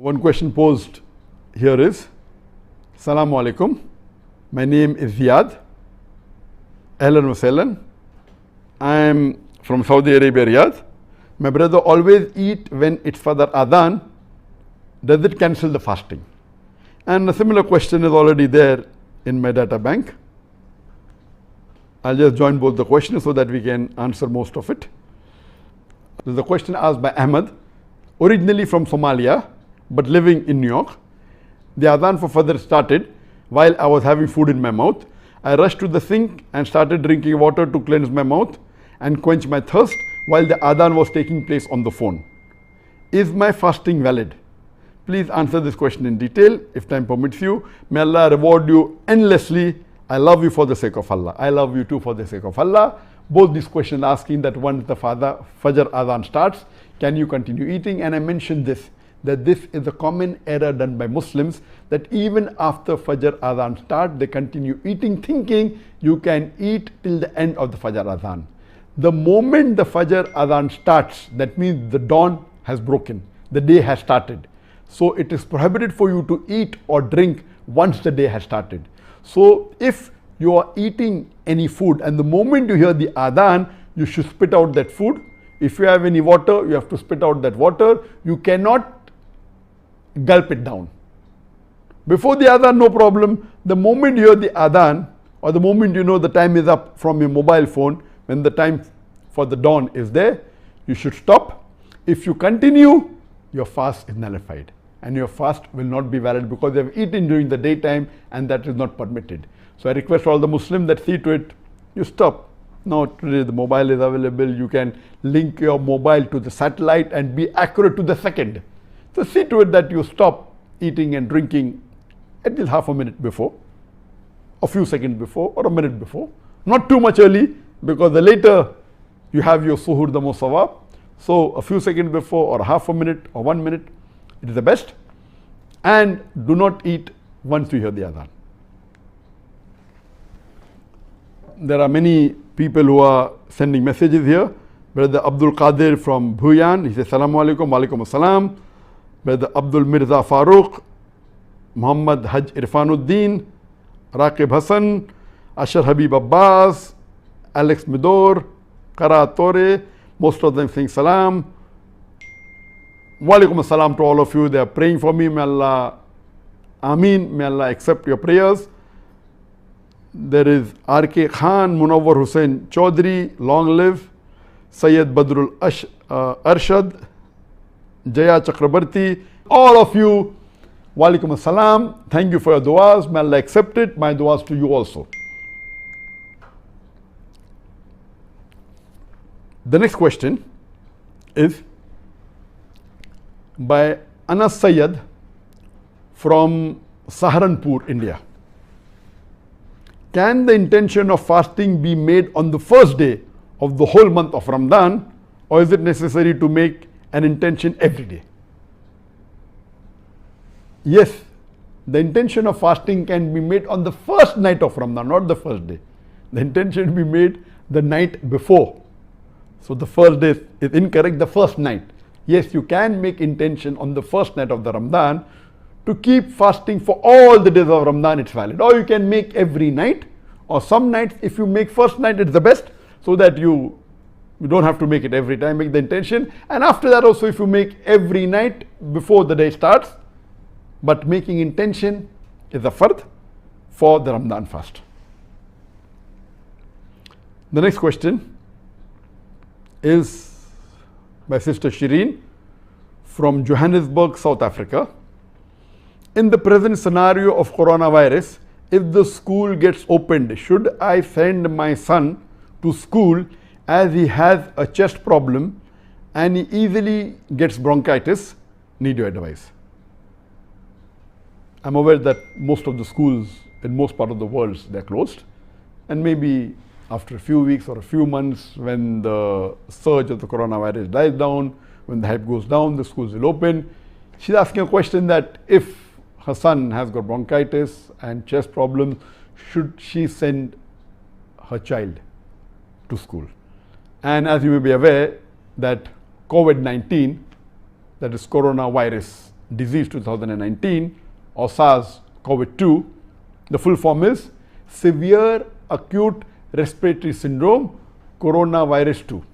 One question posed here is, Assalamu alaikum. My name is Ziyad. Ahlan wa sahlan. I am from Saudi Arabia, Riyadh. My brother always eat when it's for the adhan. Does it cancel the fasting? And a similar question is already there in my data bank. I'll just join both the questions so that we can answer most of it. There's a question asked by Ahmed, originally from Somalia, but living in New York. The adhan for Fajr started while I was having food in my mouth. I rushed to the sink and started drinking water to cleanse my mouth and quench my thirst while the adhan was taking place on the phone. Is my fasting valid? Please answer this question in detail if time permits you. May Allah reward you endlessly. I love you for the sake of Allah. I love you too for the sake of Allah. Both these questions asking that once the Fajr adhan starts, can you continue eating? And I mentioned this, that this is a common error done by Muslims, that even after Fajr adhan start, they continue eating thinking you can eat till the end of the Fajr adhan. The moment the Fajr adhan starts, that means the dawn has broken, the day has started. So it is prohibited for you to eat or drink once the day has started. So if you are eating any food and the moment you hear the adhan, you should spit out that food. If you have any water, you have to spit out that water. You cannot gulp it down. Before the adhan, no problem. The moment you hear the adhan, or the moment you know the time is up from your mobile phone, when the time for the dawn is there, you should stop. If you continue, your fast is nullified and your fast will not be valid because you have eaten during the daytime and that is not permitted. So I request all the Muslims that see to it, you stop. Now today the mobile is available, you can link your mobile to the satellite and be accurate to the second. So see to it that you stop eating and drinking at least half a minute before, a few seconds before, or a minute before. Not too much early, because the later you have your suhoor, the more sawab. So a few seconds before, or half a minute, or 1 minute, it is the best. And do not eat once you hear the adhan. There are many people who are sending messages here. Brother Abdul Qadir from Bhuyan, he says, Assalamu alaikum, wa alaikum assalam. Brother Abdul Mirza Farooq, Muhammad Haj Irfanuddin, Raqib Hassan, Ashar Habib Abbas, Alex Midor, Kara Tore, most of them saying salam. Wa alaikum assalam to all of you. They are praying for me. May Allah, Ameen, may Allah accept your prayers. There is R.K. Khan, Munawwar Hussain Chaudhry, long live. Sayyid Badrul Arshad, Jaya Chakrabarti, all of you, wa alaikum assalam. Thank you for your du'as. May Allah accept it. My du'as to you also. The next question is by Anas Sayyid from Saharanpur, India. Can the intention of fasting be made on the first day of the whole month of Ramadan, or is it necessary to make an intention every day? Yes, the intention of fasting can be made on the first night of Ramadan, not the first day. The intention will be made the night before. So the first day is incorrect, the first night. Yes, you can make intention on the first night of the Ramadan to keep fasting for all the days of Ramadan, it's valid. Or you can make every night, or some nights, if you make first night, it's the best, so that you don't have to make it every time, make the intention. And after that also, if you make every night before the day starts, but making intention is a fard for the Ramadan fast. The next question is by Sister Shireen from Johannesburg, South Africa. In the present scenario of coronavirus, if the school gets opened, should I send my son to school as he has a chest problem and he easily gets bronchitis? Need your advice. I'm aware that most of the schools in most part of the world, they're closed, and maybe after a few weeks or a few months, when the surge of the coronavirus dies down, when the hype goes down, the schools will open. She's asking a question that if her son has got bronchitis and chest problems, should she send her child to school? And as you may be aware, that COVID-19, that is coronavirus disease 2019 or SARS-CoV-2. The full form is Severe Acute Respiratory Syndrome Coronavirus 2.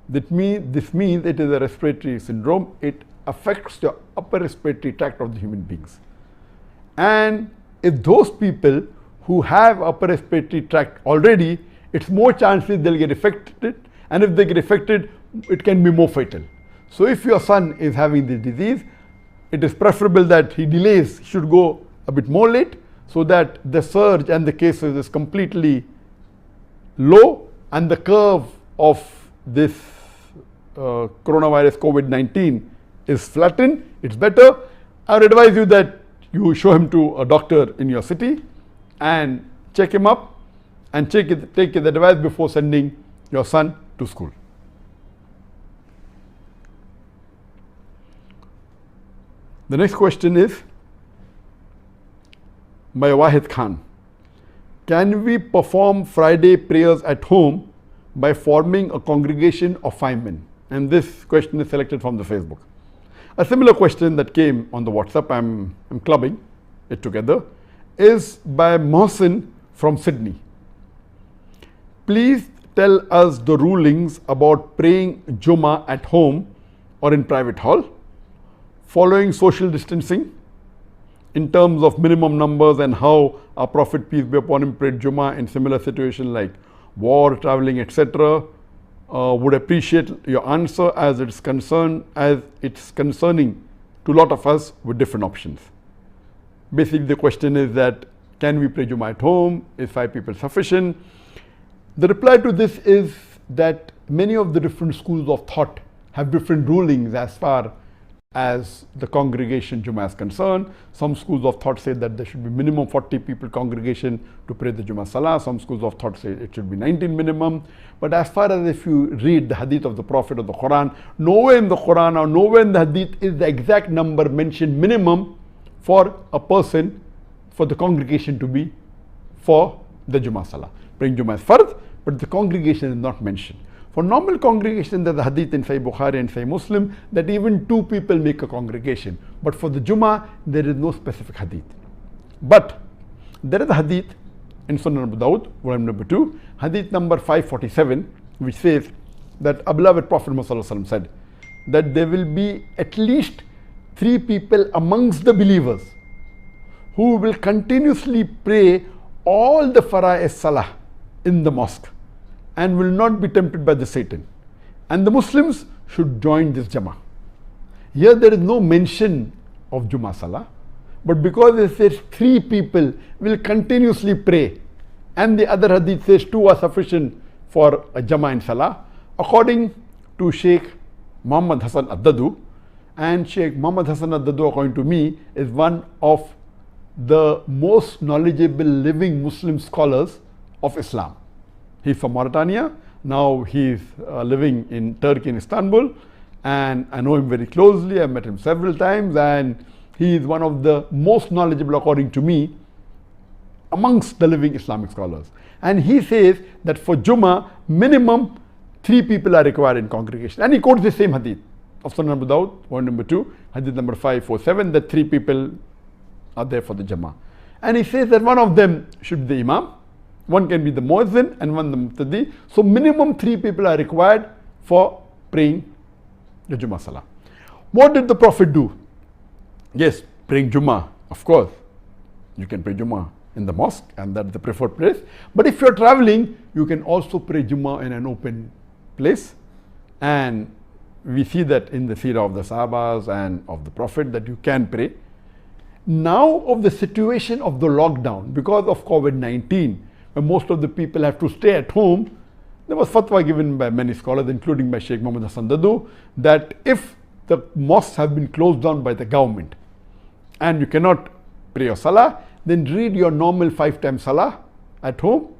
This means it is a respiratory syndrome. It affects the upper respiratory tract of the human beings. And if those people who have upper respiratory tract already, it's more chances they'll get affected, and if they get affected, it can be more fatal. So if your son is having this disease, it is preferable that he delays, should go a bit more late, so that the surge and the cases is completely low and the curve of this coronavirus COVID-19 is flattened. It's better. I would advise you that you show him to a doctor in your city and check him up and take his advice before sending your son to school. The next question is by Wahid Khan. Can we perform Friday prayers at home by forming a congregation of 5 men? And this question is selected from the Facebook. A similar question that came on the WhatsApp, I'm clubbing it together, is by Mohsin from Sydney. Please tell us the rulings about praying Jummah at home or in private hall, following social distancing in terms of minimum numbers, and how our Prophet, peace be upon him, prayed Jummah in similar situations like war, traveling, etc. Would appreciate your answer as it's concerning to a lot of us with different options. Basically the question is that, can we pray Jummah at home? Is 5 people sufficient? The reply to this is that many of the different schools of thought have different rulings as far as the congregation Jummah is concerned. Some schools of thought say that there should be minimum 40 people congregation to pray the Jummah Salah. Some schools of thought say it should be 19 minimum. But as far as if you read the hadith of the Prophet or the Quran, nowhere in the Quran or nowhere in the hadith is the exact number mentioned minimum for a person, for the congregation to be for the Jummah Salah. Praying Jummah is fard, but the congregation is not mentioned. For normal congregation, there's a hadith in Sahih Bukhari and Sahih Muslim that even 2 people make a congregation. But for the Jummah, there is no specific hadith. But there is a hadith in Sunan Abu Dawud, volume number 2, hadith number 547, which says that our beloved Prophet Muhammad said that there will be at least 3 people amongst the believers who will continuously pray all the Fara'is Salah in the mosque and will not be tempted by the Satan. And the Muslims should join this Jummah. Here there is no mention of Jummah Salah, but because it says 3 people will continuously pray, and the other hadith says 2 are sufficient for a Jummah and Salah, according to Sheikh Muhammad Hassan Ad-Dadu, and Sheikh Muhammad Hassan Ad-Dadu, according to me, is one of the most knowledgeable living Muslim scholars of Islam. He's from Mauritania. Now he's living in Turkey, in Istanbul, and I know him very closely. I've met him several times, and he is one of the most knowledgeable, according to me, amongst the living Islamic scholars. And he says that for Jummah, minimum 3 people are required in congregation. And he quotes the same hadith of Sunan Abu Dawud, volume number 2, hadith number 547, that 3 people are there for the Jummah. And he says that one of them should be the Imam, one can be the Muezzin, and one the Muqtadi. So minimum 3 people are required for praying the Jummah Salah. What did the Prophet do? Yes, praying Jummah, of course. You can pray Jummah in the mosque, and that's the preferred place. But if you're traveling, you can also pray Jummah in an open place. And we see that in the seerah of the Sahabas and of the Prophet that you can pray. Now of the situation of the lockdown, because of COVID-19, when most of the people have to stay at home, there was fatwa given by many scholars, including by Sheikh Muhammad Hassan Dadu, that if the mosques have been closed down by the government and you cannot pray your Salah, then read your normal 5-time Salah at home.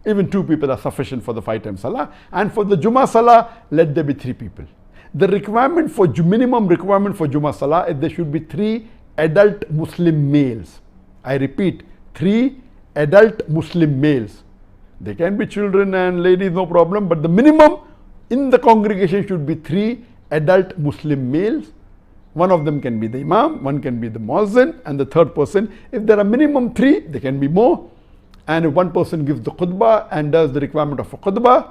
Even 2 people are sufficient for the 5-time Salah. And for the Jummah Salah, let there be 3 people. The requirement for minimum requirement for Jummah Salah is there should be 3 adult Muslim males. I repeat, 3 adult Muslim males. They can be children and ladies, no problem, but the minimum in the congregation should be 3 adult Muslim males One of them can be the imam, one can be the muazzin, and the third person. If there are minimum 3, there can be more. And if one person gives the khutbah and does the requirement of a khutbah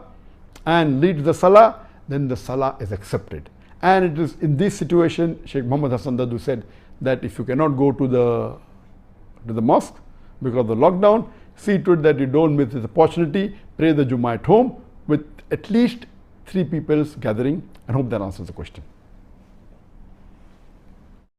and leads the salah, then the salah is accepted. And it is in this situation, Sheikh Muhammad Hassan Dadu said that if you cannot go to the mosque because of the lockdown, see to it that you don't miss this opportunity, pray the Jummah at home with at least 3 people's gathering, and hope that answers the question.